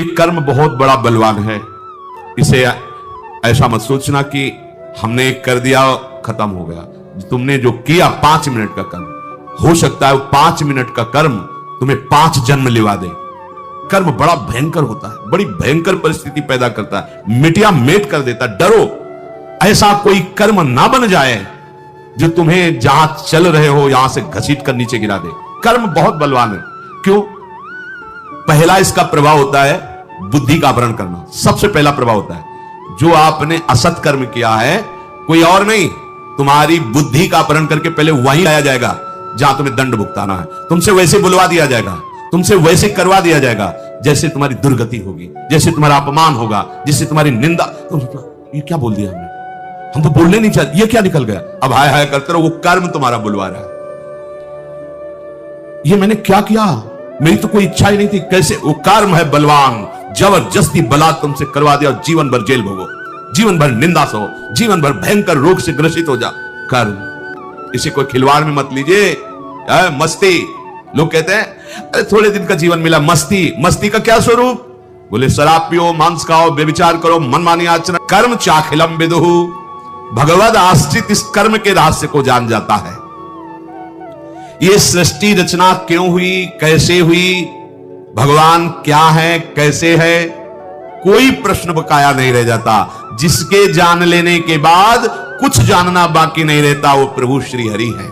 एक कर्म बहुत बड़ा बलवान है। इसे ऐसा मत सोचना कि हमने एक कर दिया खत्म हो गया। तुमने जो किया 5 मिनट का कर्म, हो सकता है वो 5 मिनट का कर्म तुम्हें 5 जन्म लिवा दे। कर्म बड़ा भयंकर होता है, बड़ी भयंकर परिस्थिति पैदा करता है, मिटिया मेट कर देता है। डरो ऐसा कोई कर्म ना बन जाए जो तुम्हें जहां चल रहे हो यहां से घसीट कर नीचे गिरा दे। कर्म बहुत बलवान है। क्यों? पहला इसका प्रभाव होता है बुद्धि का अपहरण करना। सबसे पहला प्रभाव होता है जो आपने असत कर्म किया है, कोई और नहीं, तुम्हारी बुद्धि का अपहरण करके पहले वहीं लाया जाएगा जहां तुम्हें दंड भुगताना है। तुमसे वैसे बुलवा दिया जाएगा, तुमसे वैसे करवा दिया जाएगा जैसे तुम्हारी दुर्गति होगी, जैसे तुम्हारा अपमान होगा, जैसे तुम्हारी निंदा। ये क्या बोल दिया हमने? हम तो बोलने नहीं चाहते, ये क्या निकल गया? अब हाय हाय करते रहो, वो कर्म तुम्हारा बुलवा रहा है। ये मैंने क्या किया? मेरी तो कोई इच्छा ही नहीं थी। कैसे? वो कर्म है बलवान, जबरदस्ती बलात् तुमसे करवा दिया और जीवन भर जेल भोगो, जीवन भर निंदा सहो, जीवन भर भयंकर रोग से ग्रसित हो जा। कर्म, इसे कोई खिलवाड़ में मत लीजिए। मस्ती, लोग कहते हैं अरे थोड़े दिन का जीवन मिला, मस्ती। मस्ती का क्या स्वरूप? बोले शराब पियो, मांस खाओ, व्यभिचार करो, मनमानी आचरण। कर्म चाखिलम विदुहु, भगवद आश्रित इस कर्म के रहस्य को जान जाता है। ये सृष्टि रचना क्यों हुई, कैसे हुई, भगवान क्या है, कैसे है, कोई प्रश्न बकाया नहीं रह जाता। जिसके जान लेने के बाद कुछ जानना बाकी नहीं रहता, वो प्रभु श्री हरि है।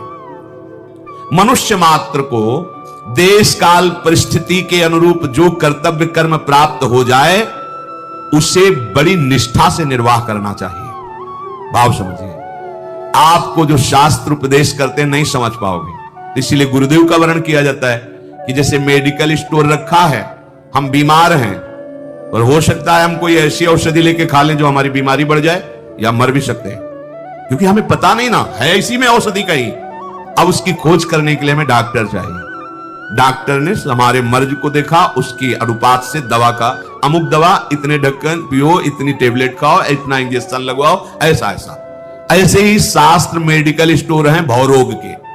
मनुष्य मात्र को देश काल परिस्थिति के अनुरूप जो कर्तव्य कर्म प्राप्त हो जाए उसे बड़ी निष्ठा से निर्वाह करना चाहिए। भाव समझिए, आपको जो शास्त्र उपदेश करते हैं नहीं समझ पाओगे। इसीलिए गुरुदेव का वर्णन किया जाता है कि जैसे मेडिकल स्टोर रखा है, हम बीमार हैं और हो सकता है हम कोई ऐसी औषधि लेके खा लें जो हमारी बीमारी बढ़ जाए या मर भी सकते हैं, क्योंकि हमें पता नहीं ना है इसी में औषधि कहीं। अब उसकी खोज करने के लिए हमें डॉक्टर चाहिए। डॉक्टर ने हमारे मर्ज को देखा, उसकी अनुपात से दवा का, अमुक दवा इतने ढक्कन पियो, इतनी टेबलेट खाओ, इतना इंजेक्शन लगवाओ, ऐसा ऐसा। ऐसे ही शास्त्र मेडिकल स्टोर हैं भवरोग के।